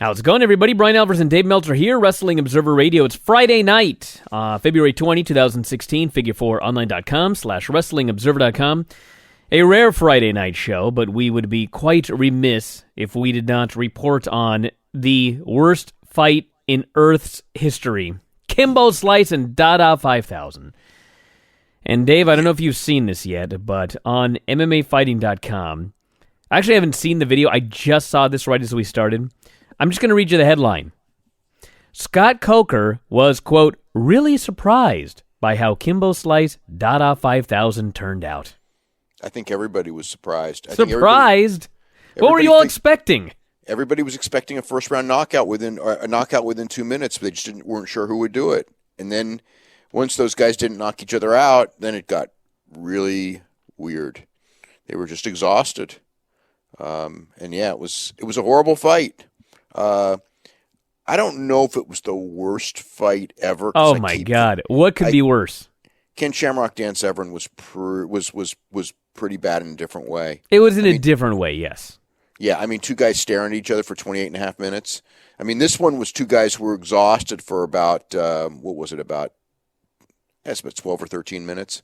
How's it going, everybody? Brian Alvarez and Dave Meltzer here, Wrestling Observer Radio. It's Friday night, February 20, 2016, figure4online.com/wrestlingobserver.com. A rare Friday night show, but we would be quite remiss if we did not report on the worst fight in Earth's history. Kimbo Slice and Dada 5000. And Dave, I don't know if you've seen this yet, but on MMAfighting.com, I actually haven't seen the video. I just saw this right as we started. I'm just going to read you the headline. Scott Coker was, quote, really surprised by how Kimbo Slice Dada 5000 turned out. I think everybody was surprised. Surprised? What were you all expecting? Everybody was expecting a first-round knockout within 2 minutes, but they just weren't sure who would do it. And then once those guys didn't knock each other out, then it got really weird. They were just exhausted. And yeah, it was a horrible fight. I don't know if it was the worst fight ever. Oh my God! What could be worse? Ken Shamrock Dan Severn was pretty bad in a different way. It was in a different way, yes. Yeah, I mean, two guys staring at each other for 28 and a half minutes. I mean, this one was two guys who were exhausted for about about 12 or 13 minutes.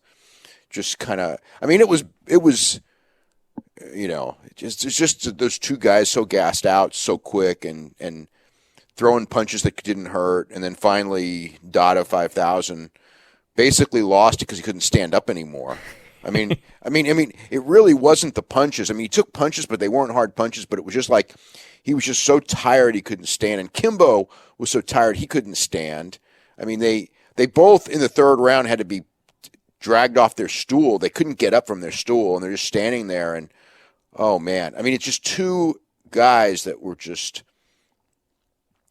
Just kind of, I mean, it was. You know, it's just those two guys so gassed out so quick and throwing punches that didn't hurt. And then finally, Dada 5000 basically lost it because he couldn't stand up anymore. I mean, it really wasn't the punches. I mean, he took punches, but they weren't hard punches. But it was just like he was just so tired he couldn't stand. And Kimbo was so tired he couldn't stand. I mean, they both in the third round had to be dragged off their stool. They couldn't get up from their stool, and they're just standing there. And oh man, I mean, it's just two guys that were just,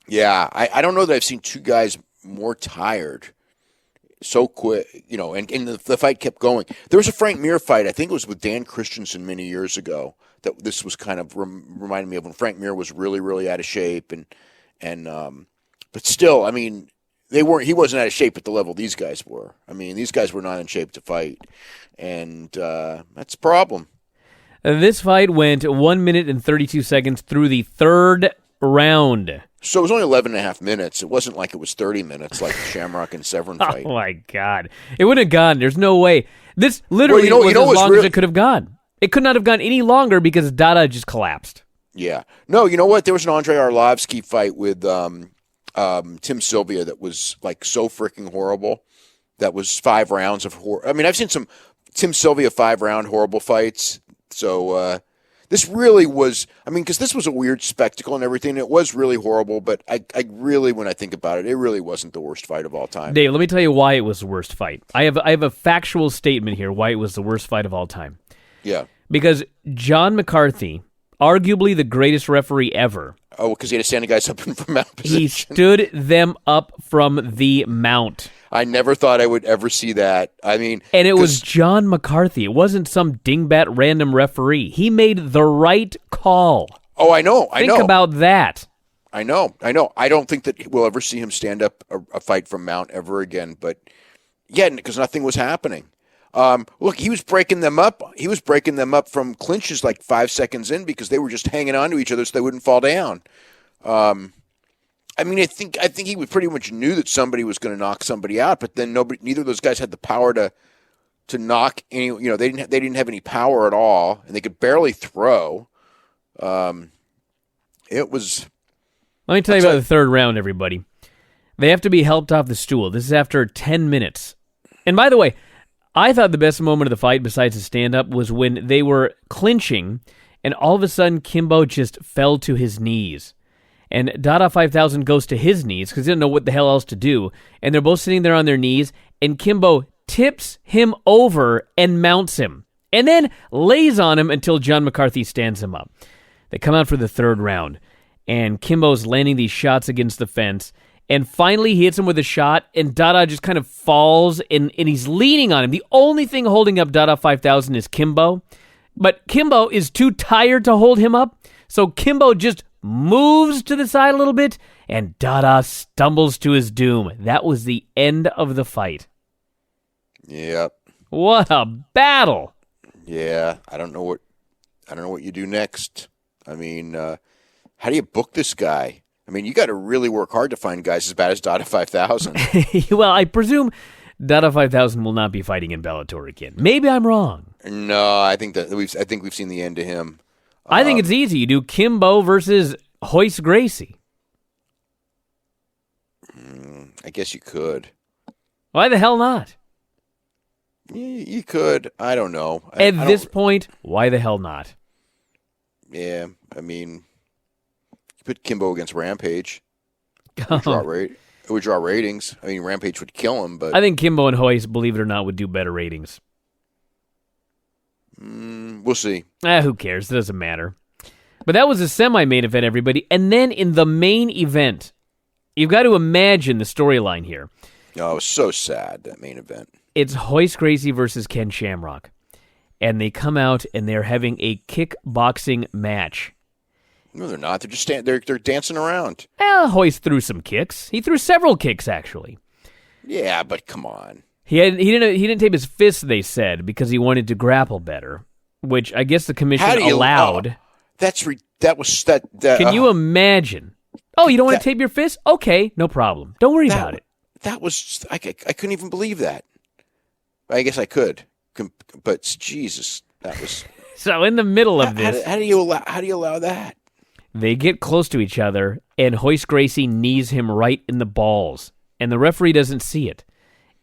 yeah. I don't know that I've seen two guys more tired so quick, you know. And the fight kept going. There was a Frank Mir fight. I think it was with Dan Christensen many years ago. That this was kind of reminding me of when Frank Mir was really, really out of shape, and but still, I mean. He wasn't out of shape at the level these guys were. I mean, these guys were not in shape to fight, and that's a problem. This fight went 1 minute and 32 seconds through the third round. So it was only 11 and a half minutes. It wasn't like it was 30 minutes like the Shamrock and Severn fight. Oh, my God. It wouldn't have gone. There's no way. This literally was as long as it could have gone. It could not have gone any longer because Dada just collapsed. Yeah. No, you know what? There was an Andrei Arlovsky fight with Tim Sylvia that was like so freaking horrible. That was 5 rounds of horror. I mean, I've seen some Tim Sylvia 5-round horrible fights. So this really was, I mean, because this was a weird spectacle and everything. It was really horrible, but I really, when I think about it, it really wasn't the worst fight of all time. Dave, let me tell you why it was the worst fight. I have a factual statement here why it was the worst fight of all time. Yeah. Because John McCarthy, arguably the greatest referee ever. Oh, because he had to stand the guys up from mount position. He stood them up from the mount. I never thought I would ever see that. I mean... And it was John McCarthy. It wasn't some dingbat random referee. He made the right call. Oh, I know. Think about that. I know. I don't think that we'll ever see him stand up a fight from mount ever again. But, yeah, because nothing was happening. Look, he was breaking them up. He was breaking them up from clinches like 5 seconds in because they were just hanging on to each other so they wouldn't fall down. I mean, I think he pretty much knew that somebody was going to knock somebody out, but then neither of those guys had the power to knock any. You know, they didn't have any power at all, and they could barely throw. It was. Let me tell you about the third round, everybody. They have to be helped off the stool. This is after 10 minutes. And by the way, I thought the best moment of the fight, besides the stand-up, was when they were clinching, and all of a sudden, Kimbo just fell to his knees. And Dada 5000 goes to his knees, because he didn't know what the hell else to do, and they're both sitting there on their knees, and Kimbo tips him over and mounts him, and then lays on him until John McCarthy stands him up. They come out for the third round, and Kimbo's landing these shots against the fence, and finally he hits him with a shot, and Dada just kind of falls, and he's leaning on him. The only thing holding up Dada 5000 is Kimbo, but Kimbo is too tired to hold him up, so Kimbo just moves to the side a little bit, and Dada stumbles to his doom. That was the end of the fight. Yep. What a battle! Yeah, I don't know what you do next. I mean, how do you book this guy? I mean, you got to really work hard to find guys as bad as Dada 5000. Well, I presume Dada 5000 will not be fighting in Bellator again. Maybe I'm wrong. No, I think we've seen the end of him. I think it's easy. You do Kimbo versus Hoist Gracie. I guess you could. Why the hell not? You could. I don't know. At this point, why the hell not? Yeah, I mean, you put Kimbo against Rampage. It would draw ratings. I mean, Rampage would kill him, but I think Kimbo and Hoist, believe it or not, would do better ratings. We'll see. Who cares? It doesn't matter. But that was a semi-main event, everybody. And then in the main event, you've got to imagine the storyline here. Oh, it was so sad, that main event. It's Hoist Gracie versus Ken Shamrock. And they come out and they're having a kickboxing match. No, they're not. They're just they're dancing around. Hoist threw some kicks. He threw several kicks, actually. Yeah, but come on. He didn't tape his fists, they said, because he wanted to grapple better, which I guess the commission allowed. Can you imagine? Oh, you don't want to tape your fists? Okay, no problem. Don't worry about it. That was I couldn't even believe that. I guess I could, but Jesus, that was. So in the middle of this, how do you allow that? They get close to each other, and Hoist Gracie knees him right in the balls, and the referee doesn't see it.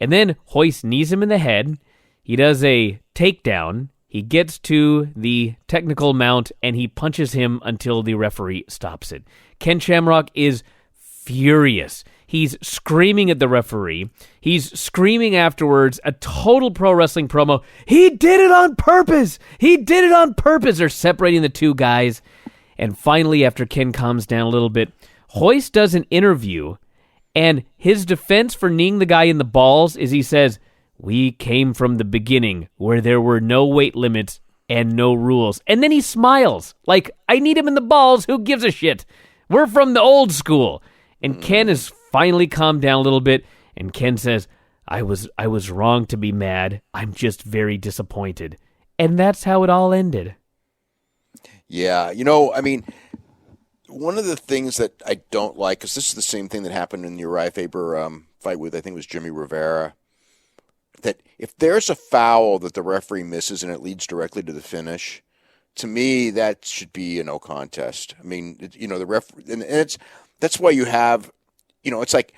And then Hoist knees him in the head. He does a takedown. He gets to the technical mount, and he punches him until the referee stops it. Ken Shamrock is furious. He's screaming at the referee. He's screaming afterwards, a total pro wrestling promo. He did it on purpose! He did it on purpose! They're separating the two guys. And finally, after Ken calms down a little bit, Hoist does an interview, and his defense for kneeing the guy in the balls is he says, "We came from the beginning where there were no weight limits and no rules." And then he smiles, like, I need him in the balls, who gives a shit? We're from the old school. And Ken has finally calmed down a little bit, and Ken says, I was wrong to be mad. I'm just very disappointed. And that's how it all ended. Yeah, I mean, one of the things that I don't like, because this is the same thing that happened in the Uriah Faber fight with, I think it was Jimmy Rivera, that if there's a foul that the referee misses and it leads directly to the finish, to me, that should be a no contest. I mean, the and that's why you have, it's like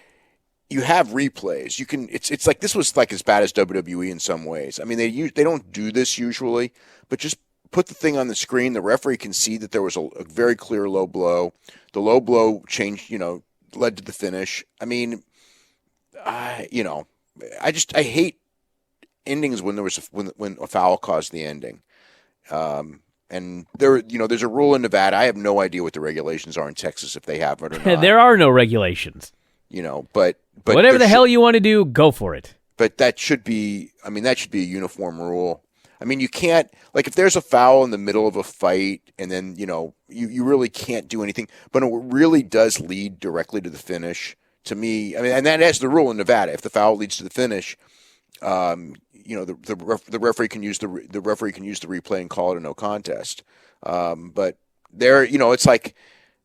you have replays. You can, it's like this was like as bad as WWE in some ways. I mean, they don't do this usually, but just put the thing on the screen. The referee can see that there was a very clear low blow. The low blow changed, led to the finish. I mean, I hate endings when when a foul caused the ending. And there's a rule in Nevada. I have no idea what the regulations are in Texas, if they have it or not. There are no regulations. But whatever the hell you want to do, go for it. But that should be a uniform rule. I mean, you can't, like, if there's a foul in the middle of a fight and then, you really can't do anything, but it really does lead directly to the finish. To me, I mean, and that's the rule in Nevada. If the foul leads to the finish, the referee can use the replay and call it a no contest. But there, it's like,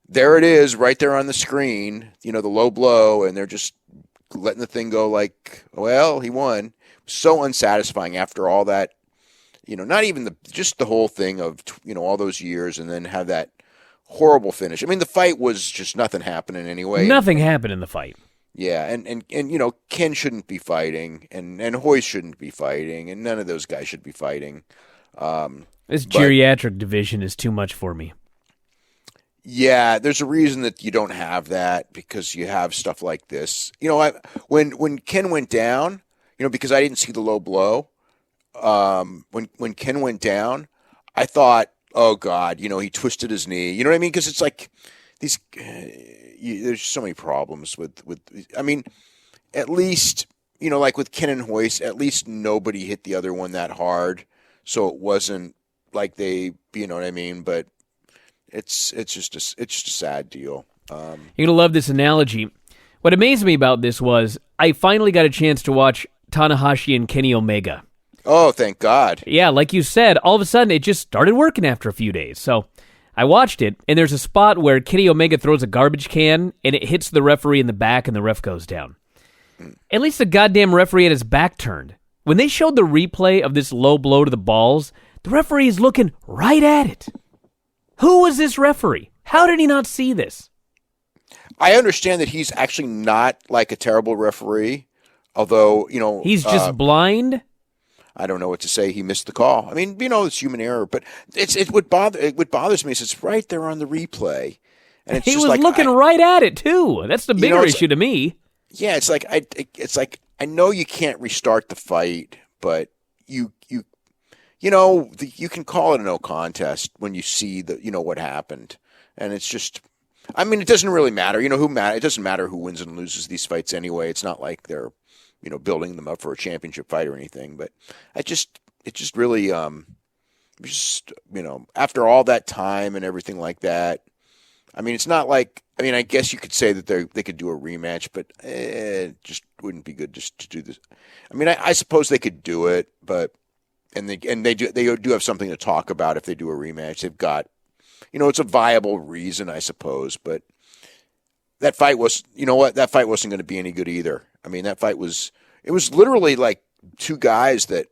there it is right there on the screen, the low blow, and they're just letting the thing go like, well, he won. So unsatisfying after all that, not even just the whole thing of, all those years and then have that horrible finish. I mean, the fight was just nothing happening anyway. Nothing happened in the fight. Yeah, and Ken shouldn't be fighting, and Hoist shouldn't be fighting, and none of those guys should be fighting. This geriatric division is too much for me. Yeah, there's a reason that you don't have that, because you have stuff like this. When Ken went down, because I didn't see the low blow, when Ken went down, I thought, oh God, he twisted his knee. You know what I mean? Because it's like these. There's so many problems with. I mean, at least like with Ken and Hoist, at least nobody hit the other one that hard, so it wasn't like they. You know what I mean? But it's just a sad deal. You're gonna love this analogy. What amazed me about this was I finally got a chance to watch Tanahashi and Kenny Omega. Oh, thank God. Yeah, like you said, all of a sudden it just started working after a few days. So I watched it, and there's a spot where Kenny Omega throws a garbage can, and it hits the referee in the back, and the ref goes down. At least the goddamn referee had his back turned. When they showed the replay of this low blow to the balls, the referee is looking right at it. Who was this referee? How did he not see this? I understand that he's actually not like a terrible referee, although, He's just blind? I don't know what to say. He missed the call. I mean, it's human error, but what bothers me is it's right there on the replay. And he was looking right at it, too. That's the bigger issue to me. Yeah, it's like I know you can't restart the fight, but you can call it a no contest when you see what happened, and it's just, I mean, it doesn't really matter. It doesn't matter who wins and loses these fights anyway. It's not like they're building them up for a championship fight or anything. But it just really after all that time and everything like that. I mean, it's not like, I guess you could say that they could do a rematch, but it just wouldn't be good just to do this. I mean, I suppose they could do it, but they do have something to talk about if they do a rematch. They've got, it's a viable reason, I suppose, but that fight wasn't going to be any good either. I mean, it was literally like two guys that.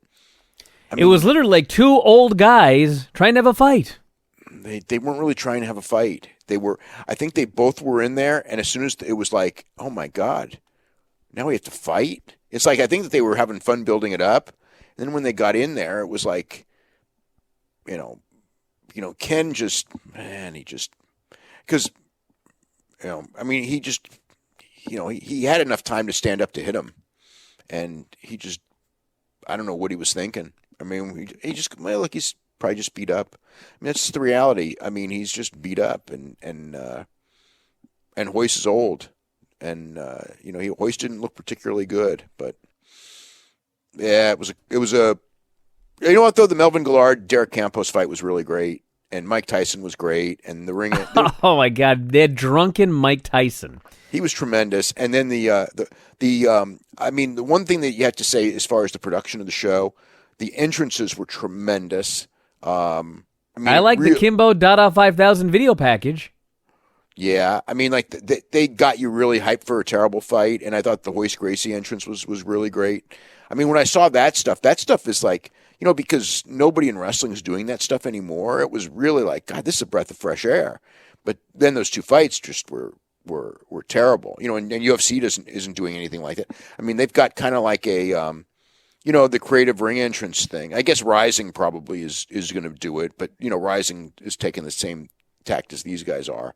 It was literally like two old guys trying to have a fight. They weren't really trying to have a fight. I think they both were in there, and as soon as it was like, oh my God, now we have to fight. It's like, I think that they were having fun building it up. And then when they got in there, it was like, Ken just, because, he had enough time to stand up to hit him. And he just, I don't know what he was thinking. I mean, he's probably just beat up. I mean, that's just the reality. I mean, he's just beat up, and Hoist is old, and Hoist didn't look particularly good, but yeah, it was a. You know what though? The Melvin Guillard Derek Campos fight was really great, and Mike Tyson was great, and the ring. Oh my God, they're drunken Mike Tyson. He was tremendous, and then the one thing that you have to say as far as the production of the show, the entrances were tremendous. I like the Kimbo Dada 5000 video package. Yeah, I mean, like they got you really hyped for a terrible fight, and I thought the Hoist Gracie entrance was really great. I mean, when I saw that stuff is like, because nobody in wrestling is doing that stuff anymore. It was really like, God, this is a breath of fresh air. But then those two fights just were terrible, and UFC isn't doing anything like that. I mean, they've got kind of like a the creative ring entrance thing. I guess Rising probably is going to do it, but Rising is taking the same tact as these guys are.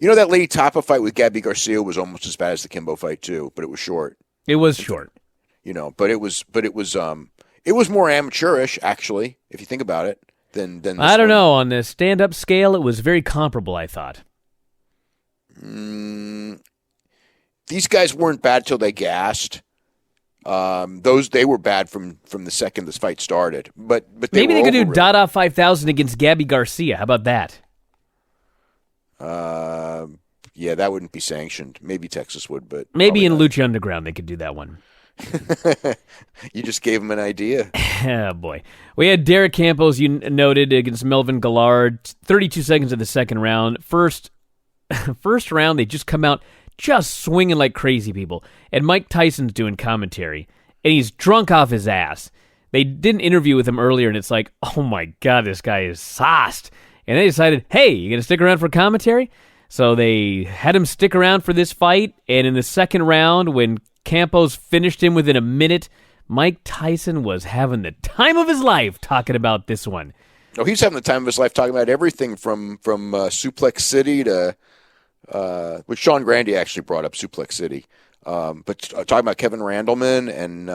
That Lady Tapa fight with Gabby Garcia was almost as bad as the Kimbo fight too, but it was short. It was short. But it was more amateurish actually, if you think about it, than this I don't know, on the stand-up scale it was very comparable, I thought. These guys weren't bad till they gassed. They were bad from the second this fight started, but maybe they could do Dada 5000 against Gabby Garcia. How about that? Yeah, that wouldn't be sanctioned. Maybe Texas would, but maybe in Lucha Underground they could do that one. You just gave him an idea. Oh boy, we had Derek Campos, you noted, against Melvin Guillard. 32 seconds of the second round. First round, they just come out just swinging like crazy people. And Mike Tyson's doing commentary, and he's drunk off his ass. They did an interview with him earlier, and it's like, oh my God, this guy is sauced. And they decided, hey, you going to stick around for commentary? So they had him stick around for this fight, and in the second round, when Campos finished him within a minute, Mike Tyson was having the time of his life talking about this one. Oh, he's having the time of his life talking about everything from Suplex City to... which Sean Grandy actually brought up Suplex City. But talking about Kevin Randleman, and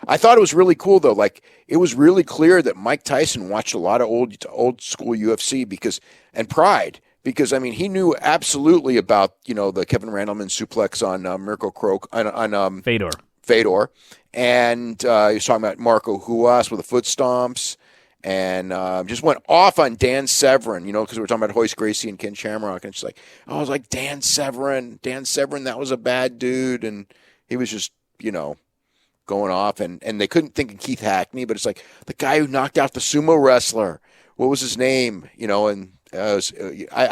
I thought it was really cool though. Like, it was really clear that Mike Tyson watched a lot of old school UFC because I mean, he knew absolutely about the Kevin Randleman suplex on Mirko Kroc on Fedor, and he was talking about Marco Huas with the foot stomps. And just went off on Dan Severn, because we were talking about Hoist Gracie and Ken Shamrock. And she's like, I was like, Dan Severn, that was a bad dude. And he was just, going off. And they couldn't think of Keith Hackney, but it's like the guy who knocked out the sumo wrestler what was his name? And I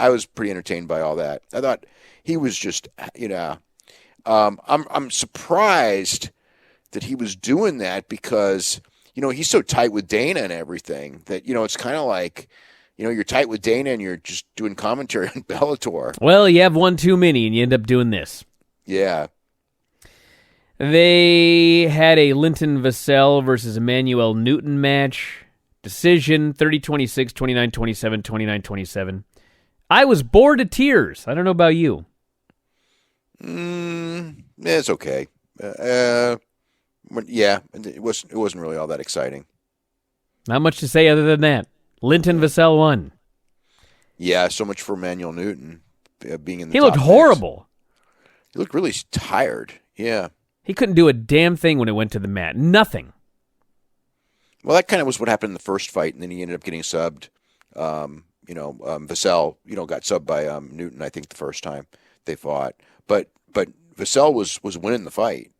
was pretty entertained by all that. I thought he was just, I'm surprised that he was doing that because, he's so tight with Dana and everything that, it's kind of like, you're tight with Dana and you're just doing commentary on Bellator. Well, you have one too many and you end up doing this. Yeah. They had a Linton Vassell versus Emmanuel Newton match. Decision 30-26, 29-27, 29-27. I was bored to tears. I don't know about you. It's okay. Yeah, it wasn't really all that exciting. Not much to say other than that. Linton Vassell won. Yeah, so much for Emmanuel Newton being in the He top looked mix. horrible. He looked really tired. Yeah. He couldn't do a damn thing when it went to the mat. Nothing. Well, that kind of was what happened in the first fight, and then he ended up getting subbed. Vassell, got subbed by Newton, I think, the first time they fought. But Vassell was winning the fight,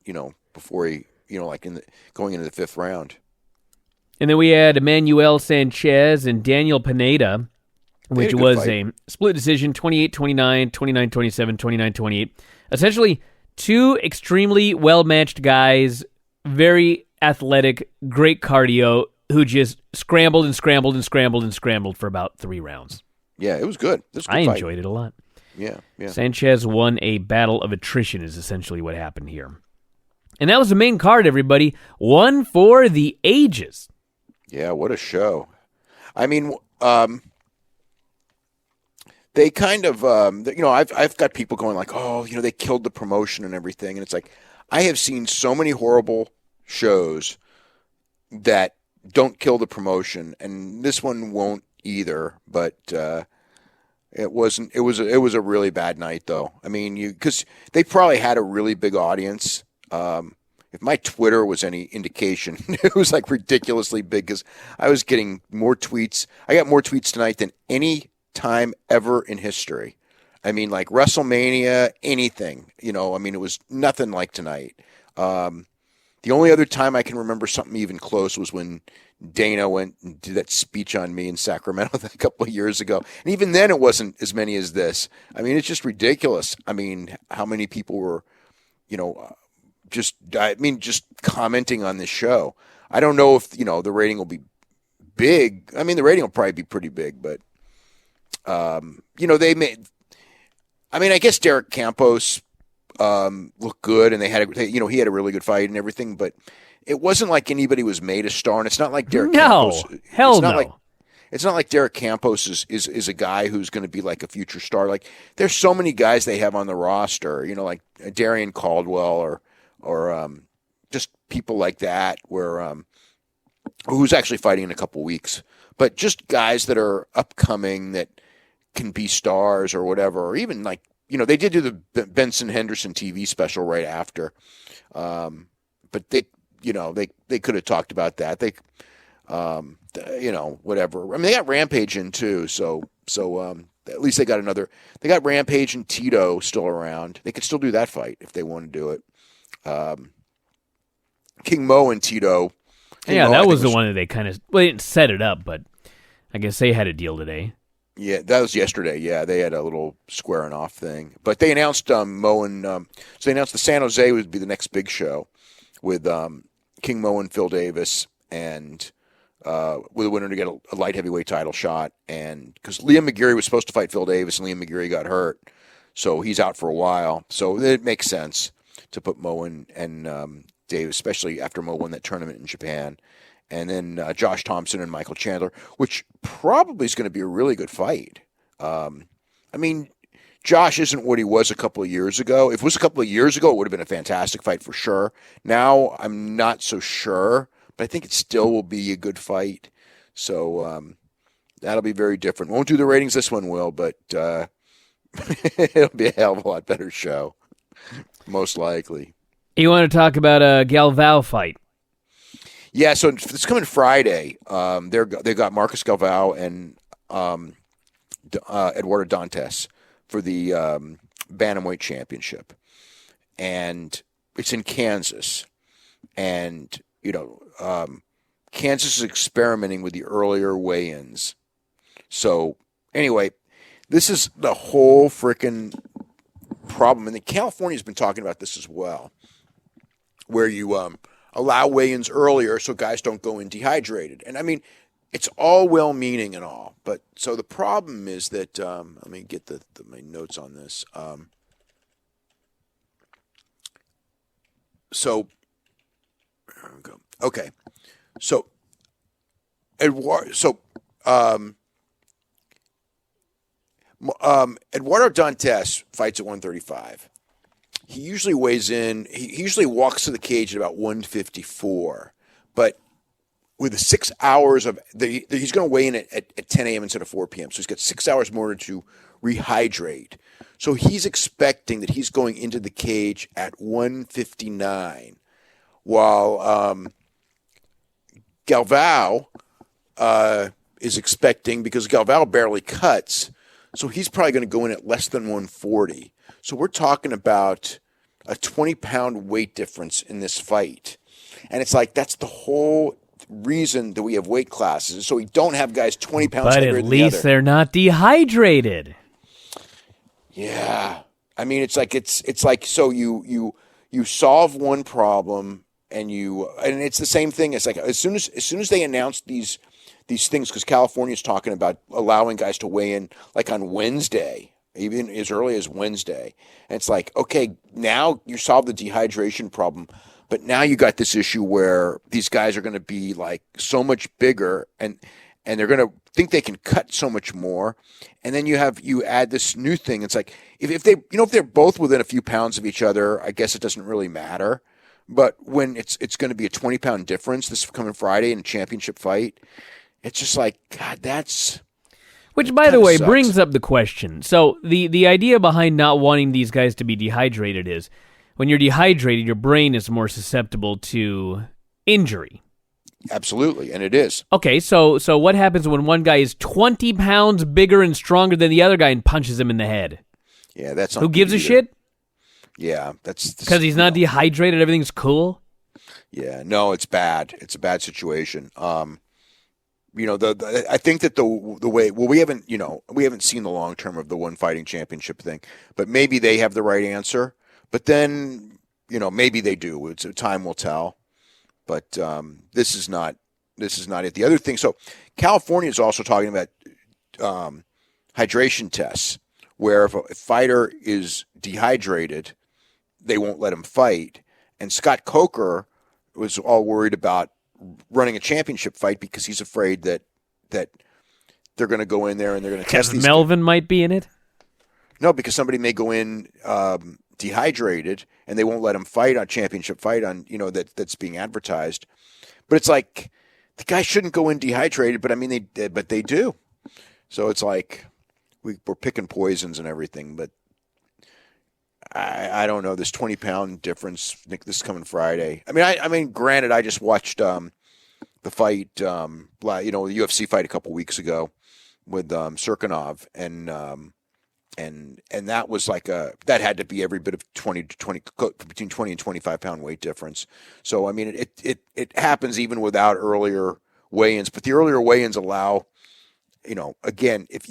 before he, going into the fifth round. And then we had Emmanuel Sanchez and Daniel Pineda, which was a split decision, 28-29, 29-27, 29-28. Essentially, two extremely well-matched guys, very athletic, great cardio, who just scrambled and scrambled and scrambled and scrambled for about 3 rounds. Yeah, it was good. It was a good I fight. enjoyed it a lot. Yeah. Sanchez won a battle of attrition is essentially what happened here. And that was the main card, everybody. One for the ages. Yeah, what a show. I mean, they kind of, I've got people going like, oh, they killed the promotion and everything. And it's like, I have seen so many horrible shows that don't kill the promotion, and this one won't either. But it wasn't. It was a really bad night, though. I mean, because they probably had a really big audience. If my Twitter was any indication, it was like ridiculously big because I was getting more tweets. I got more tweets tonight than any time ever in history. I mean, like WrestleMania, anything. It was nothing like tonight. The only other time I can remember something even close was when Dana went and did that speech on me in Sacramento a couple of years ago. And even then it wasn't as many as this. I mean, it's just ridiculous. I mean, how many people were, just commenting on this show. I don't know if, the rating will be big. I mean, the rating will probably be pretty big, but, they made, I guess Derek Campos looked good, and he had a really good fight and everything, but it wasn't like anybody was made a star, and it's not like Derek Campos. Hell no. It's not like Derek Campos is a guy who's going to be like a future star. Like, there's so many guys they have on the roster, like Darian Caldwell or just people like that, where who's actually fighting in a couple weeks. But just guys that are upcoming that can be stars or whatever, or even like, they did do the Benson Henderson TV special right after. But they could have talked about that. They, whatever. I mean, they got Rampage in too. So at least they got Rampage and Tito still around. They could still do that fight if they want to do it. King Mo and Tito. That was the one that they they didn't set it up, but I guess they had a deal today. Yeah, that was yesterday. Yeah, they had a little squaring off thing. But they announced Mo and so they announced the San Jose would be the next big show with King Mo and Phil Davis, and with a winner to get a light heavyweight title shot. And because Liam McGeary was supposed to fight Phil Davis, and Liam McGeary got hurt, so he's out for a while. So it makes sense to put Mo and Davis, especially after Mo won that tournament in Japan. And then Josh Thompson and Michael Chandler, which probably is going to be a really good fight. Josh isn't what he was a couple of years ago. If it was a couple of years ago, it would have been a fantastic fight for sure. Now, I'm not so sure, but I think it still will be a good fight. So that'll be very different. Won't do the ratings this one will, but it'll be a hell of a lot better show, most likely. You want to talk about a Galvao fight? Yeah, so it's coming Friday. They got Marcus Galvao and Eduardo Dantes for the Bantamweight Championship. And it's in Kansas. And, Kansas is experimenting with the earlier weigh-ins So anyway, this is the whole freaking problem, and California's been talking about this as well, where you allow weigh-ins earlier so guys don't go in dehydrated. And I mean, it's all well-meaning and all, but so the problem is that let me get my notes on this. So there we go. Okay, so Eduardo Dantes fights at 135. He usually weighs in. He usually walks to the cage at about 154, but with the 6 hours of he's going to weigh in at 10 a.m. instead of 4 p.m. So he's got 6 hours more to rehydrate. So he's expecting that he's going into the cage at 159, while Galvao is expecting, because Galvao barely cuts, so he's probably going to go in at less than 140. So we're talking about a 20-pound weight difference in this fight. And it's like, that's the whole reason that we have weight classes, so we don't have guys 20 pounds heavier than the other. But at least they're not dehydrated. Yeah. I mean, it's like so you solve one problem and it's the same thing. It's like as soon as they announce these things, because California's talking about allowing guys to weigh in like on Wednesday, even as early as Wednesday. And it's like, okay, now you solve the dehydration problem, but now you got this issue where these guys are going to be like so much bigger and they're going to think they can cut so much more. And then you add this new thing. It's like if they're both within a few pounds of each other, I guess it doesn't really matter. But when it's going to be a 20-pound difference this coming Friday in a championship fight, it's just like, God, that's... Which, by the way, brings up the question. So the idea behind not wanting these guys to be dehydrated is when you're dehydrated, your brain is more susceptible to injury. Absolutely, and it is. Okay, so what happens when one guy is 20 pounds bigger and stronger than the other guy and punches him in the head? Yeah, that's not Who gives a shit? Yeah, that's... Because he's not dehydrated, everything's cool? Yeah, no, it's bad. It's a bad situation. I think that the way, well, we haven't seen the long term of the one fighting championship thing, but maybe they have the right answer. But then, maybe they do. Time will tell. But this is not it. The other thing, so California is also talking about hydration tests, where if a fighter is dehydrated, they won't let him fight. And Scott Coker was all worried about running a championship fight because he's afraid that they're going to go in there and they're going to test these. Melvin might be in it? No, because somebody may go in dehydrated and they won't let him fight on championship fight on that's being advertised. But it's like the guy shouldn't go in dehydrated, but I mean they do. So it's like we're picking poisons and everything, but I don't know, this 20-pound difference this coming Friday. I mean, granted, I just watched the fight, the UFC fight a couple weeks ago with Serkinov, and that was like that had to be every bit of between 20 and 25-pound weight difference. So I mean, it happens even without earlier weigh-ins, but the earlier weigh-ins allow. Again, if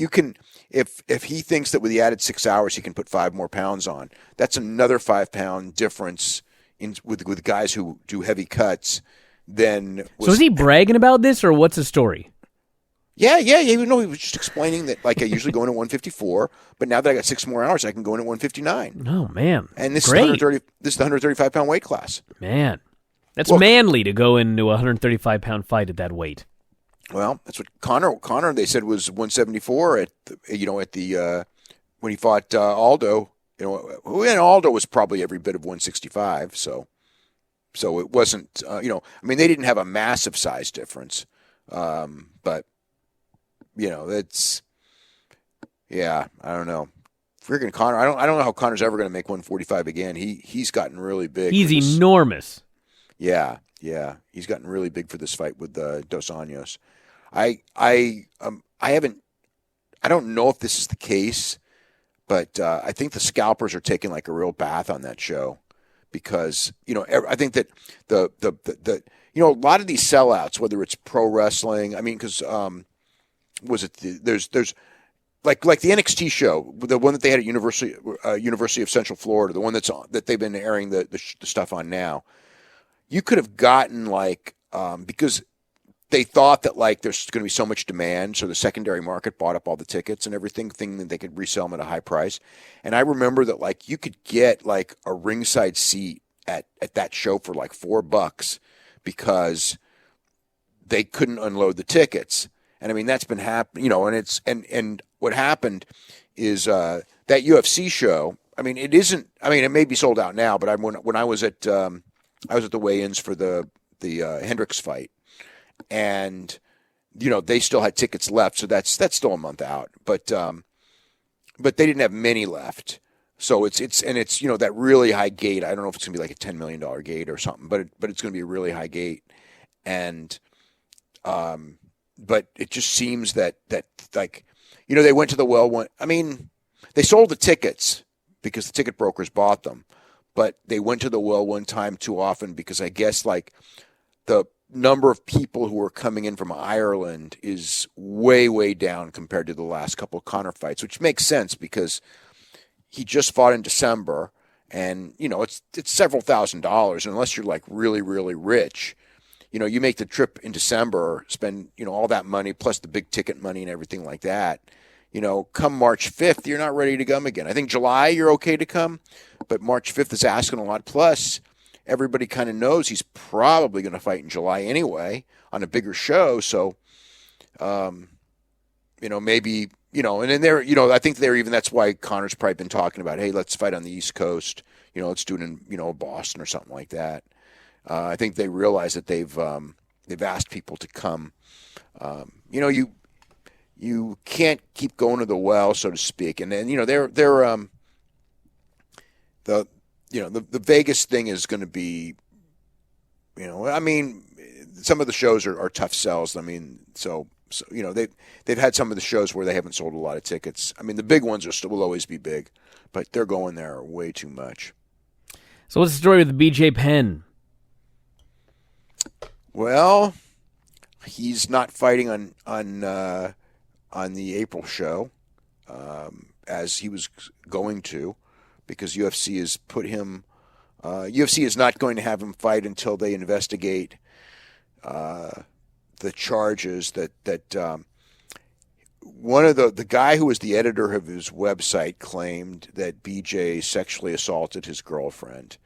he thinks that with the added 6 hours he can put 5 more pounds on, that's another 5-pound difference with guys who do heavy cuts. So is he bragging about this, or what's the story? Yeah. He was just explaining that, like, I usually go in at 154, but now that I got 6 more hours, I can go in at 159. Oh man! And this is the 135-pound weight class. Man, that's manly to go into a 135-pound fight at that weight. Well, that's what Connor they said was 174 at the when he fought Aldo. And Aldo was probably every bit of 165. So it wasn't. They didn't have a massive size difference, but that's. Yeah, I don't know. Freaking Connor. I don't know how Connor's ever going to make 145 again. He's gotten really big. He's enormous. Yeah. He's gotten really big for this fight with Dos Anjos. I don't know if this is the case, but I think the scalpers are taking like a real bath on that show because I think that the a lot of these sellouts, whether it's pro wrestling, because was it there's like the NXT show, the one that they had at University of Central Florida, the one that they've been airing the stuff on now. You could have gotten because they thought that there's going to be so much demand, so the secondary market bought up all the tickets and everything, thinking that they could resell them at a high price. And I remember that you could get a ringside seat at that show for $4 because they couldn't unload the tickets. And I mean that's been happening, and what happened is that UFC show. I mean it may be sold out now, but when I was at the weigh-ins for the Hendricks fight, and they still had tickets left, so that's still a month out. But they didn't have many left, so it's that really high gate. I don't know if it's gonna be a $10 million gate or something, but it's gonna be a really high gate, and but it just seems that they went to the well one. I mean, they sold the tickets because the ticket brokers bought them, but they went to the well one time too often because I guess the number of people who are coming in from Ireland is way, way down compared to the last couple of Conor fights, which makes sense because he just fought in December, and it's several $1,000s, unless you're really, really rich. You make the trip in December, spend all that money plus the big ticket money and everything like that. Come March 5th, you're not ready to come again. I think July you're okay to come, but March 5th is asking a lot. Plus, everybody kind of knows he's probably going to fight in July anyway on a bigger show. So, maybe, and then I think that's why Conor's probably been talking about, hey, let's fight on the East Coast. Let's do it in, Boston or something like that. I think they realize that they've asked people to come. You can't keep going to the well, so to speak. And then the Vegas thing is going to be, some of the shows are tough sells. I mean, so they've had some of the shows where they haven't sold a lot of tickets. I mean, the big ones will always be big, but they're going there way too much. So what's the story with the BJ Penn? Well, he's not fighting on the April show as he was going to, because UFC has put him. UFC is not going to have him fight until they investigate the charges that one of the guy who was the editor of his website claimed that BJ sexually assaulted his girlfriend.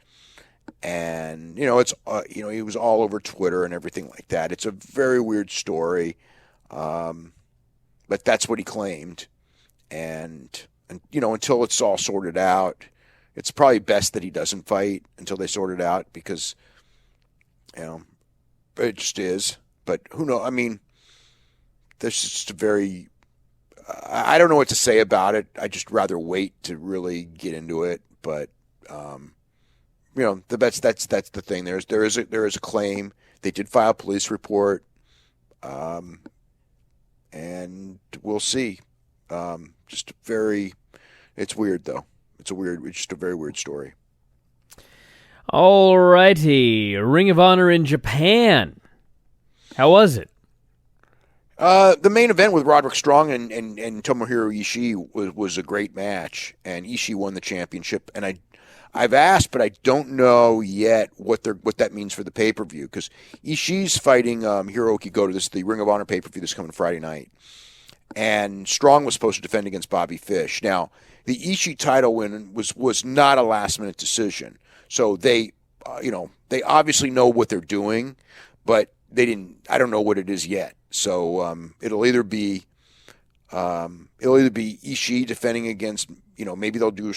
And it's he was all over Twitter and everything like that. It's a very weird story, but that's what he claimed. And until it's all sorted out, it's probably best that he doesn't fight until they sort it out, because it just is. But who knows? I mean, there's just a very I don't know what to say about it. I just rather wait to really get into it. But that's the thing. There is a claim. They did file a police report, and we'll see. It's weird though. It's just a very weird story. All righty, Ring of Honor in Japan. How was it? The main event with Roderick Strong and Tomohiro Ishii was a great match, and Ishii won the championship. And I've asked, but I don't know yet what that means for the pay-per-view, because Ishii's fighting Hiroki Goto, the Ring of Honor pay-per-view this coming Friday night, and Strong was supposed to defend against Bobby Fish. Now, the Ishii title win was not a last-minute decision, so they obviously know what they're doing, but they didn't. I don't know what it is yet. So it'll either be Ishii defending against, maybe they'll do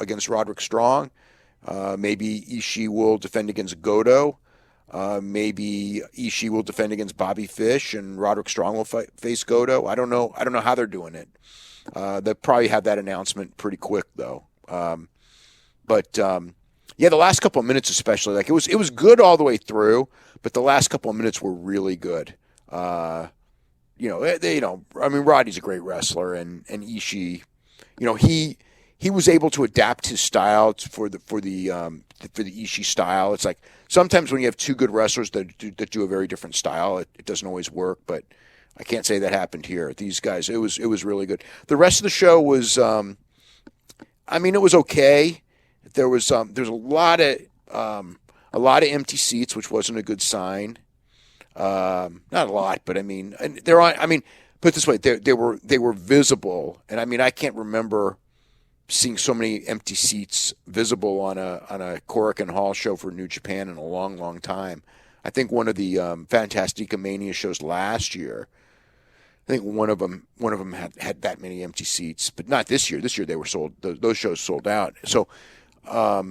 against Roderick Strong. Maybe Ishii will defend against Goto. Maybe Ishii will defend against Bobby Fish and Roderick Strong will face Goto. I don't know how they're doing it. They'll probably have that announcement pretty quick though. But the last couple of minutes especially, it was good all the way through, but the last couple of minutes were really good. Roddy's a great wrestler, and Ishii, he was able to adapt his style for the Ishii style. It's like sometimes when you have two good wrestlers that do a very different style, it doesn't always work. But I can't say that happened here. These guys, it was really good. The rest of the show was, it was okay. There's a lot of empty seats, which wasn't a good sign. Not a lot, but and they're on. Put it this way, they were visible, and I can't remember seeing so many empty seats visible on a Korakuen Hall show for New Japan in a long, long time. I think one of the Fantastica Mania shows last year, I think one of them had that many empty seats, but not this year. This year they were sold; those shows sold out. So I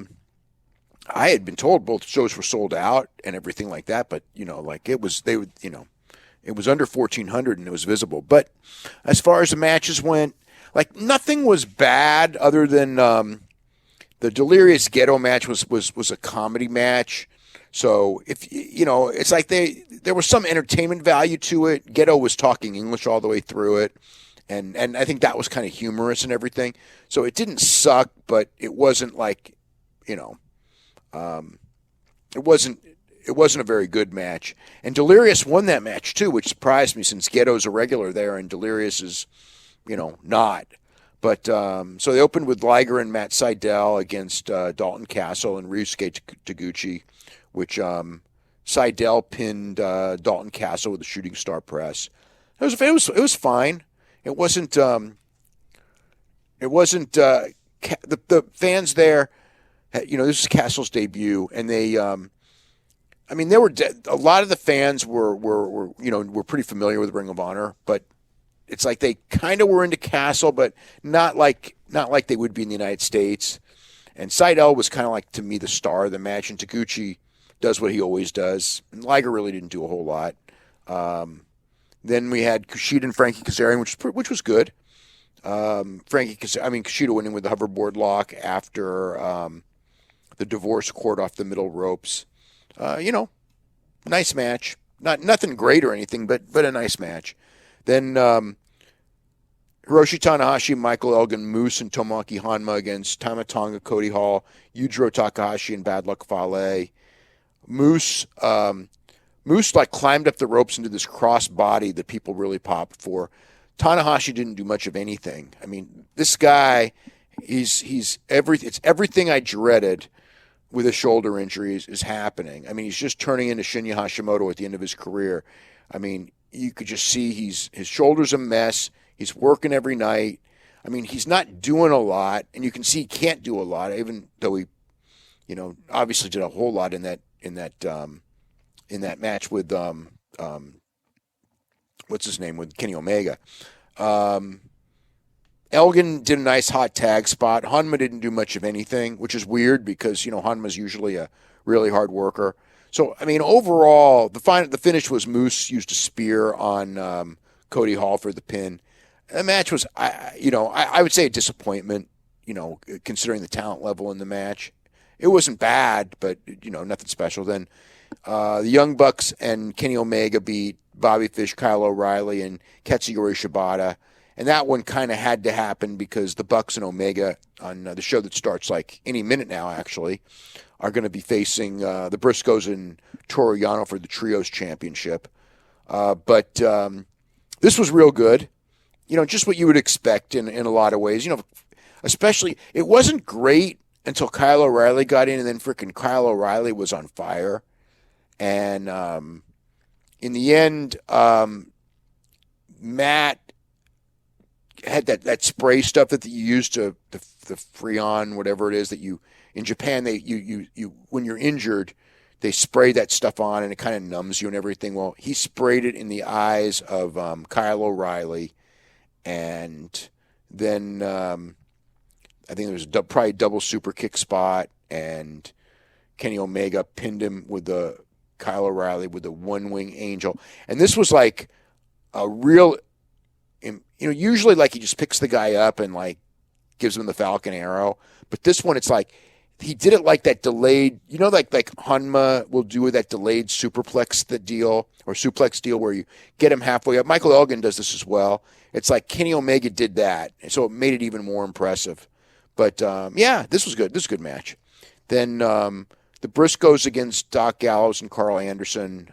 had been told both shows were sold out and everything like that, but it was it was under 1,400 and it was visible. But as far as the matches went, nothing was bad other than the Delirious Ghetto match was a comedy match. So if it's like there was some entertainment value to it. Ghetto was talking English all the way through it, and I think that was kind of humorous and everything. So it didn't suck, but it wasn't it wasn't a very good match. And Delirious won that match too, which surprised me since Ghetto's a regular there and Delirious is not. But so they opened with Liger and Matt Sydal against Dalton Castle and Ryusuke Taguchi, which Sydal pinned Dalton Castle with a shooting star press. It was fine. It wasn't the fans there. This is Castle's debut, and they there were a lot of the fans were pretty familiar with Ring of Honor, but it's like they kind of were into Castle, but not like they would be in the United States. And Sydal was kind of like, to me, the star of the match, and Taguchi does what he always does. And Liger really didn't do a whole lot. Then we had Kushida and Frankie Kazarian, which was good. Kushida winning with the hoverboard lock after the divorce court off the middle ropes. Nice match. Nothing great or anything, but a nice match. Then Hiroshi Tanahashi, Michael Elgin, Moose, and Tomoaki Honma against Tama Tonga, Cody Hall, Yujiro Takahashi, and Bad Luck Fale. Moose climbed up the ropes into this cross body that people really popped for. Tanahashi didn't do much of anything. This guy, it's everything I dreaded with his shoulder injuries is happening. He's just turning into Shinya Hashimoto at the end of his career. You could just see his shoulder's a mess. He's working every night. He's not doing a lot, and you can see he can't do a lot, even though he, obviously did a whole lot in that match with what's his name, with Kenny Omega. Elgin did a nice hot tag spot. Honma didn't do much of anything, which is weird because Honma's usually a really hard worker. So overall, the finish was Moose used a spear on Cody Hall for the pin. The match was, I would say a disappointment. Considering the talent level in the match, it wasn't bad, but nothing special. Then the Young Bucks and Kenny Omega beat Bobby Fish, Kyle O'Reilly, and Katsuyori Shibata. And that one kind of had to happen because the Bucks and Omega on the show that starts like any minute now, actually, are going to be facing the Briscoes and Toru Yano for the Trios Championship. But this was real good. Just what you would expect in a lot of ways. Especially, it wasn't great until Kyle O'Reilly got in, and then freaking Kyle O'Reilly was on fire. And in the end, Matt had that spray stuff that you use to the Freon, whatever it is that you in Japan you when you're injured they spray that stuff on and it kind of numbs you and everything. Well, he sprayed it in the eyes of Kyle O'Reilly, and then I think there was probably a double super kick spot, and Kenny Omega pinned him with the Kyle O'Reilly with the one wing angel, and this was like a real. Usually like he just picks the guy up and like gives him the Falcon Arrow. But this one, it's like he did it like that delayed, like Honma will do with that delayed suplex deal where you get him halfway up. Michael Elgin does this as well. It's like Kenny Omega did that. And so it made it even more impressive. But this was good. This was a good match. Then the Briscoes against Doc Gallows and Carl Anderson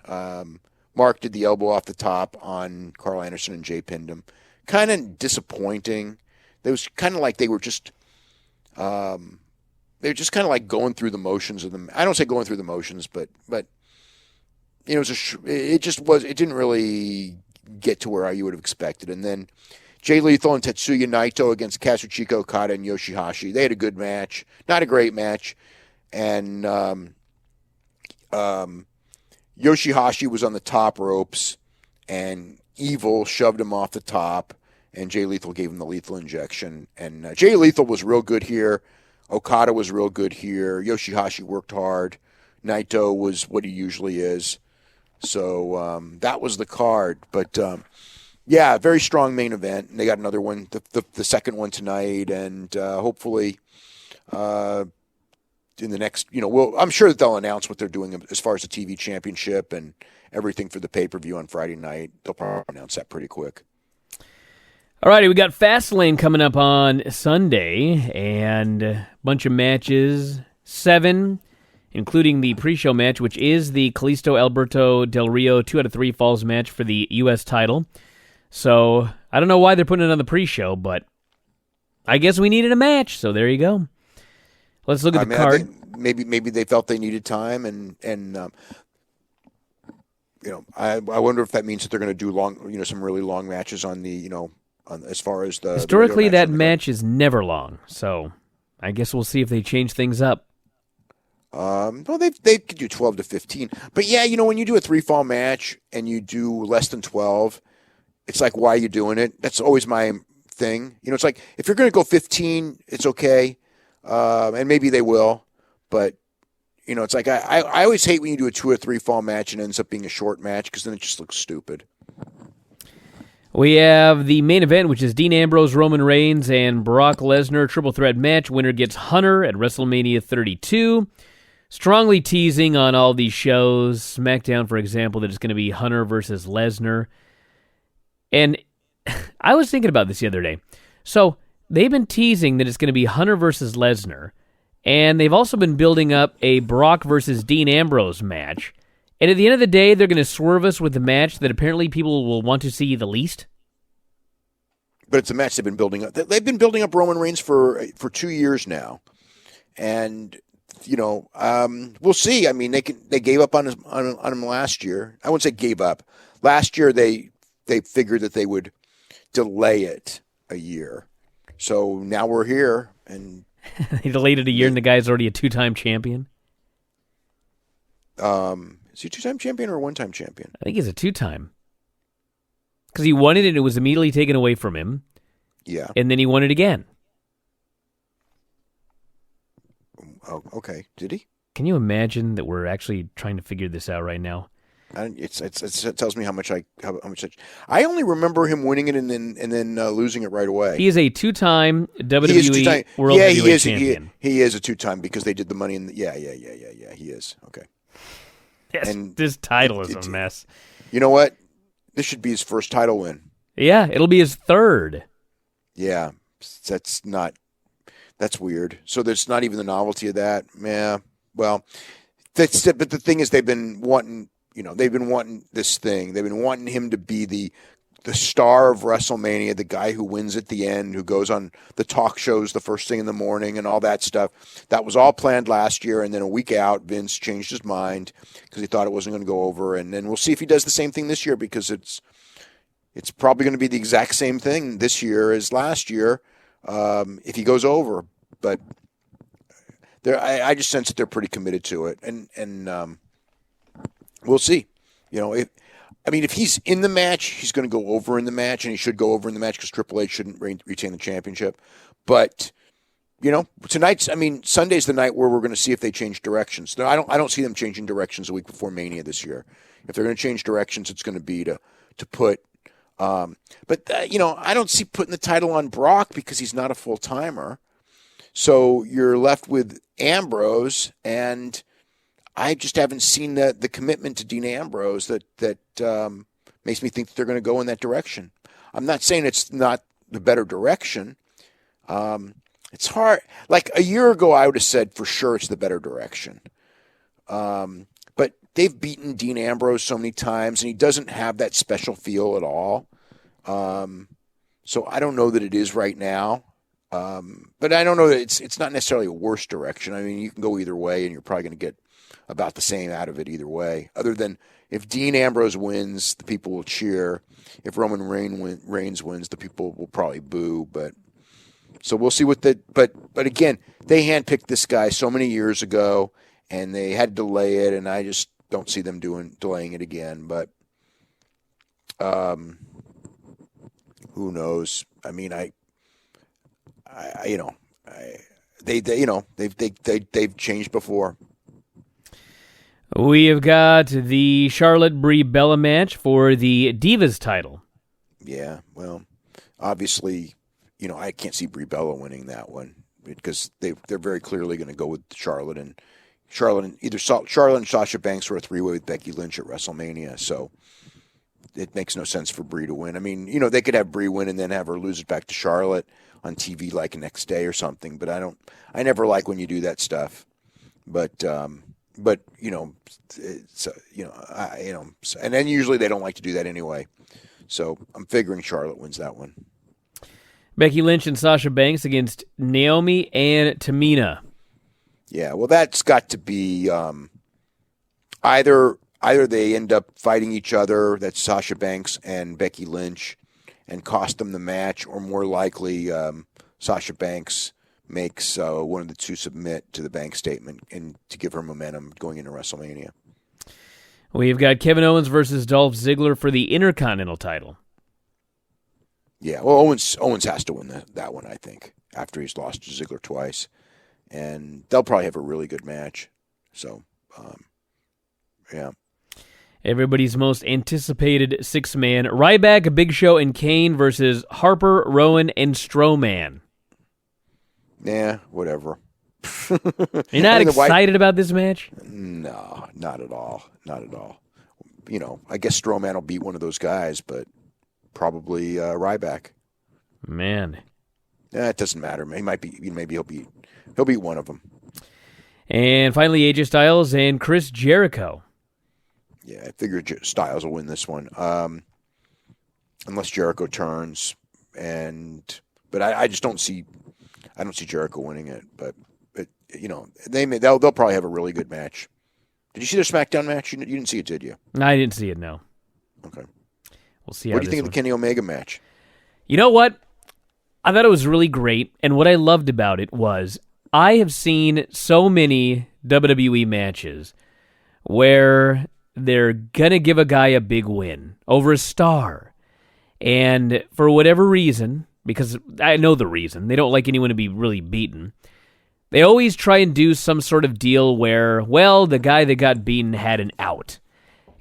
Mark did the elbow off the top on Carl Anderson and Jay pinned him. Kind of disappointing. It was kind of like they were just they're just kind of like going through the motions of them. I don't say going through the motions, but you know, it didn't really get to where you would have expected. And then Jay Lethal and Tetsuya Naito against Kazuchika Okada and Yoshihashi. They had a good match, not a great match, and Yoshihashi was on the top ropes, and Evil shoved him off the top, and Jay Lethal gave him the lethal injection. And Jay Lethal was real good here. Okada was real good here. Yoshihashi worked hard. Naito was what he usually is. So that was the card. But, yeah, very strong main event. And they got another one, the second one tonight. And hopefully in the next, I'm sure that they'll announce what they're doing as far as the TV championship and everything for the pay-per-view on Friday night. They'll probably announce that pretty quick. All righty, we got Fastlane coming up on Sunday, and a bunch of matches, 7, including the pre-show match, which is the Kalisto Alberto Del Rio 2 out of 3 falls match for the U.S. title. So, I don't know why they're putting it on the pre-show, but I guess we needed a match, so there you go. Let's look at the card. I think maybe they felt they needed time, and I wonder if that means that they're going to do some really long matches on the as far as the historically that match is never long, so I guess we'll see if they change things up. Well, they could do 12 to 15, but yeah, when you do a 3-fall match and you do less than 12, it's like, why are you doing it? That's always my thing. It's like if you're going to go 15, it's okay, and maybe they will, but it's like I always hate when you do a 2 or 3 fall match and it ends up being a short match because then it just looks stupid. We have the main event, which is Dean Ambrose, Roman Reigns, and Brock Lesnar triple threat match. Winner gets Hunter at WrestleMania 32. Strongly teasing on all these shows. SmackDown, for example, that it's going to be Hunter versus Lesnar. And I was thinking about this the other day. So they've been teasing that it's going to be Hunter versus Lesnar. And they've also been building up a Brock versus Dean Ambrose match. And at the end of the day, they're going to swerve us with the match that apparently people will want to see the least. But it's a match they've been building up. They've been building up Roman Reigns for 2 years now, and we'll see. I mean, they gave up on him last year. I wouldn't say gave up. Last year they figured that they would delay it a year. So now we're here, and they delayed it a year, and the guy's already a 2-time champion. Is he a 2-time champion or a 1-time champion? I think he's a 2-time. Because he won it and it was immediately taken away from him. Yeah. And then he won it again. Oh, okay. Did he? Can you imagine that we're actually trying to figure this out right now? It tells me how much I only remember him winning it and then losing it right away. He is a 2-time WWE World Heavyweight Champion. He is a 2-time because they did the money in the yeah. He is. Okay. Yes, and this title is a mess. You know what? This should be his first title win. Yeah, it'll be his 3rd. Yeah, that's weird. So there's not even the novelty of that. Yeah, well, but the thing is, they've been wanting this thing. They've been wanting him to be the star of WrestleMania, the guy who wins at the end, who goes on the talk shows the first thing in the morning and all that stuff. That was all planned last year, and then a week out, Vince changed his mind because he thought it wasn't going to go over. And then we'll see if he does the same thing this year because it's probably going to be the exact same thing this year as last year if he goes over. But I just sense that they're pretty committed to it, and we'll see. If he's in the match, he's going to go over in the match, and he should go over in the match because Triple H shouldn't retain the championship. But Sunday's the night where we're going to see if they change directions. I don't see them changing directions a week before Mania this year. If they're going to change directions, it's going to be to put. I don't see putting the title on Brock because he's not a full timer. So you're left with Ambrose, and I just haven't seen the commitment to Dean Ambrose that makes me think that they're going to go in that direction. I'm not saying it's not the better direction. It's hard. Like a year ago, I would have said for sure it's the better direction. But they've beaten Dean Ambrose so many times, and he doesn't have that special feel at all. So I don't know that it is right now. But I don't know that it's not necessarily a worse direction. I mean, you can go either way, and you're probably going to get about the same out of it either way. Other than if Dean Ambrose wins, the people will cheer. If Roman Reigns wins, the people will probably boo. But so we'll see what But again, they handpicked this guy so many years ago, and they had to delay it, and I just don't see them delaying it again. But who knows? I mean, they've changed before. We have got the Charlotte Brie Bella match for the Divas title. Yeah, well, obviously, I can't see Brie Bella winning that one because they're very clearly going to go with Charlotte and Sasha Banks were a three-way with Becky Lynch at WrestleMania, so it makes no sense for Brie to win. I mean, they could have Brie win and then have her lose it back to Charlotte on TV like the next day or something, but I never like when you do that stuff. But it's and then usually they don't like to do that anyway. So I'm figuring Charlotte wins that one. Becky Lynch and Sasha Banks against Naomi and Tamina. Yeah, well, that's got to be either they end up fighting each other, that's Sasha Banks and Becky Lynch, and cost them the match, or more likely Sasha Banks makes one of the two submit to the bank statement and to give her momentum going into WrestleMania. We've got Kevin Owens versus Dolph Ziggler for the Intercontinental title. Yeah, well, Owens has to win that one, I think, after he's lost to Ziggler twice. And they'll probably have a really good match. So, yeah. Everybody's most anticipated six-man, Ryback, Big Show, and Kane versus Harper, Rowan, and Strowman. Yeah, whatever. You're not excited about this match? No, not at all. Not at all. I guess Strowman will beat one of those guys, but probably Ryback. Man. It doesn't matter. He might be. Maybe he'll beat one of them. And finally, AJ Styles and Chris Jericho. Yeah, I figure Styles will win this one, unless Jericho turns. But I just don't see. I don't see Jericho winning it. But they'll probably have a really good match. Did you see their SmackDown match? You didn't see it, did you? I didn't see it. No. Okay. We'll see. What do you think of the Kenny Omega match? You know what? I thought it was really great, and what I loved about it was I have seen so many WWE matches where they're going to give a guy a big win over a star, and for whatever reason, because I know the reason, they don't like anyone to be really beaten, they always try and do some sort of deal where, well, the guy that got beaten had an out.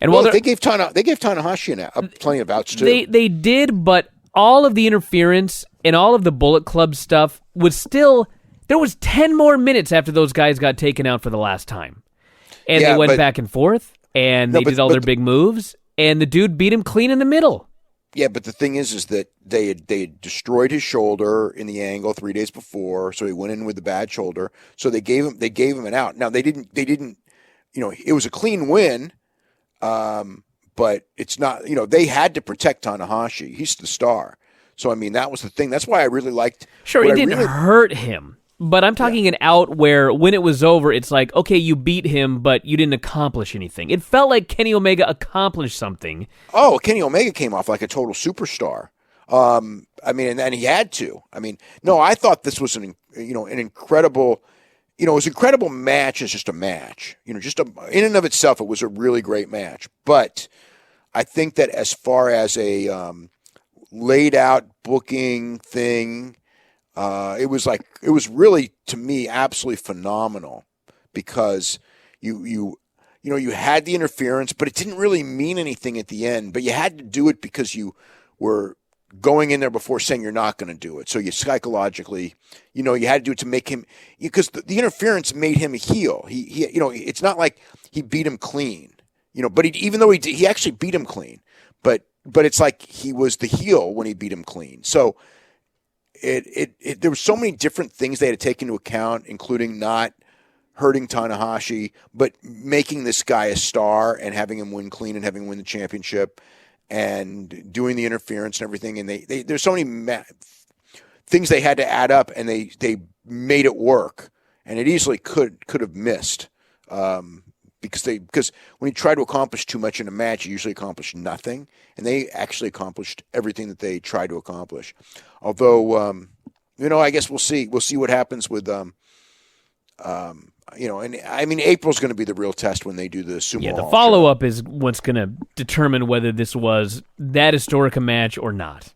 And they gave Tanahashi plenty of outs, too. They did, but all of the interference and all of the Bullet Club stuff was still... There was 10 more minutes after those guys got taken out for the last time. And they went back and forth, and they did all their big moves, and the dude beat him clean in the middle. Yeah, but the thing is that they had destroyed his shoulder in the angle 3 days before, so he went in with the bad shoulder. So they gave him an out. Now they didn't it was a clean win, but it's not, they had to protect Tanahashi. He's the star. So I mean, that was the thing. That's why I really liked. Sure, it didn't hurt him. But I'm talking an out where when it was over, it's like, okay, you beat him, but you didn't accomplish anything. It felt like Kenny Omega accomplished something. Oh, Kenny Omega came off like a total superstar. I mean, and he had to. I mean, no, I thought this was an incredible, it was an incredible match as just a match. In and of itself, it was a really great match. But I think that as far as a laid out booking thing, it was really, to me, absolutely phenomenal because you had the interference, but it didn't really mean anything at the end. But you had to do it because you were going in there before saying you're not going to do it. So you psychologically, you had to do it to make him, because the interference made him a heel. He it's not like he beat him clean, but even though he actually beat him clean, but it's like he was the heel when he beat him clean. So. There were so many different things they had to take into account, including not hurting Tanahashi, but making this guy a star and having him win clean and having him win the championship and doing the interference and everything. And there's so many things they had to add up, and they made it work. And it easily could have missed because when you try to accomplish too much in a match, you usually accomplish nothing. And they actually accomplished everything that they tried to accomplish. Although, I guess we'll see. We'll see what happens with and I mean, April's going to be the real test when they do the Sumo Yeah, the Hall follow-up is what's going to determine whether this was that historic a match or not.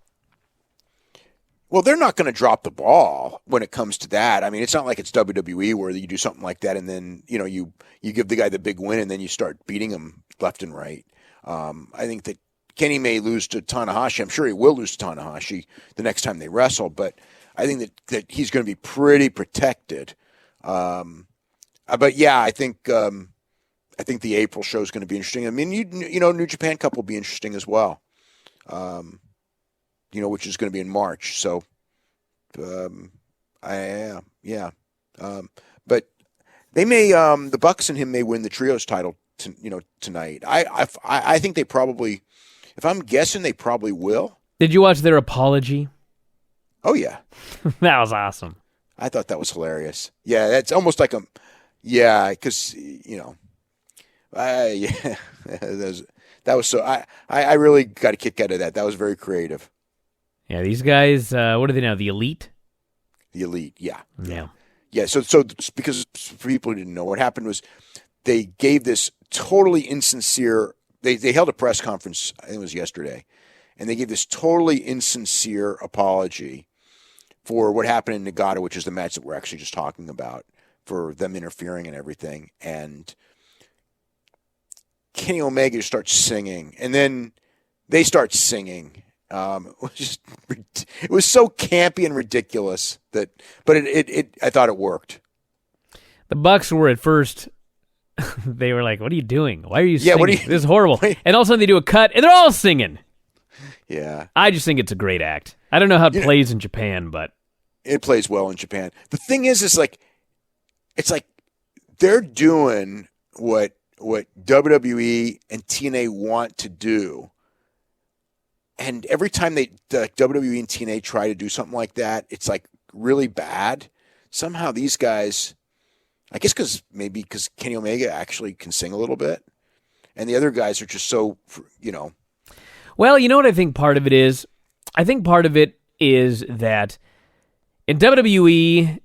Well, they're not going to drop the ball when it comes to that. I mean, it's not like it's WWE where you do something like that and then, you give the guy the big win and then you start beating him left and right. I think that Kenny may lose to Tanahashi. I'm sure he will lose to Tanahashi the next time they wrestle, but I think that he's going to be pretty protected. But yeah, I think the April show is going to be interesting. I mean, New Japan Cup will be interesting as well. Which is going to be in March. So, but they may, the Bucks and him may win the trios title, tonight. I think they probably, if I'm guessing, they probably will. Did you watch their apology? Oh yeah, that was awesome. I thought that was hilarious. Yeah, that's almost like because that was so. I really got a kick out of that. That was very creative. Yeah, these guys, what are they now? The Elite? The Elite, yeah. Yeah. Yeah, so because for people who didn't know, what happened was they gave this totally insincere, they held a press conference, I think it was yesterday, and they gave this totally insincere apology for what happened in Nagata, which is the match that we're actually just talking about, for them interfering and everything. And Kenny Omega starts singing, and then they start singing. It was so campy and ridiculous but I thought it worked. The Bucks were at first, they were like, "What are you doing? Why are you singing? This is horrible." And all of a sudden they do a cut and they're all singing. Yeah. I just think it's a great act. I don't know how it plays in Japan, but it plays well in Japan. The thing is it's like they're doing what WWE and TNA want to do. And every time the WWE and TNA try to do something like that, it's like really bad. Somehow these guys, I guess because Kenny Omega actually can sing a little bit, and the other guys are just so, Well, you know what I think part of it is? I think part of it is that in WWE,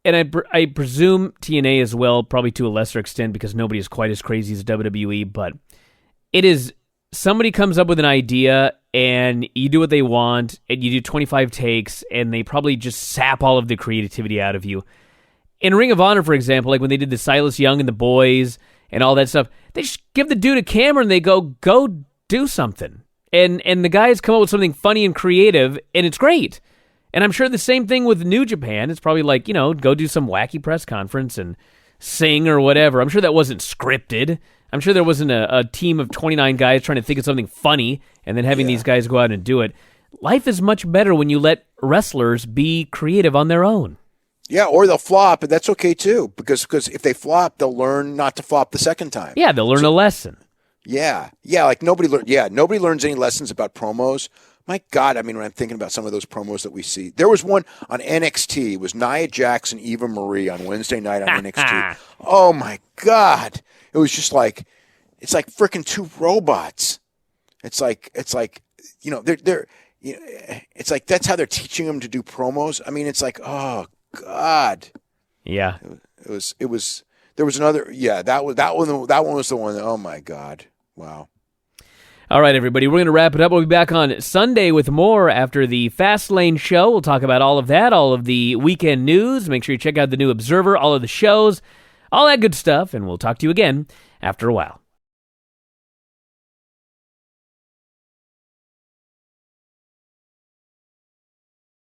and I presume TNA as well, probably to a lesser extent because nobody is quite as crazy as WWE, but it is somebody comes up with an idea and you do what they want and you do 25 takes and they probably just sap all of the creativity out of you. In Ring of Honor, for example, like when they did the Silas Young and the Boys and all that stuff, they just give the dude a camera and they go do something. And the guys come up with something funny and creative and it's great. And I'm sure the same thing with New Japan. It's probably like, go do some wacky press conference and sing or whatever. I'm sure that wasn't scripted. I'm sure there wasn't a team of 29 guys trying to think of something funny and then having these guys go out and do it. Life is much better when you let wrestlers be creative on their own. Yeah, or they'll flop, and that's okay too, because if they flop, they'll learn not to flop the second time. Yeah, they'll learn a lesson. Yeah, like nobody learns any lessons about promos. My God, I mean, when I'm thinking about some of those promos that we see, there was one on NXT. It was Nia Jax and Eva Marie on Wednesday night on NXT. Oh my God. It was just like, it's like freaking two robots. It's like, it's like that's how they're teaching them to do promos. I mean, it's like, oh God. Yeah. There was another, that one was the one that, oh my God. Wow. All right, everybody, we're going to wrap it up. We'll be back on Sunday with more after the Fastlane show. We'll talk about all of that, all of the weekend news. Make sure you check out the new Observer, all of the shows, all that good stuff, and we'll talk to you again after a while.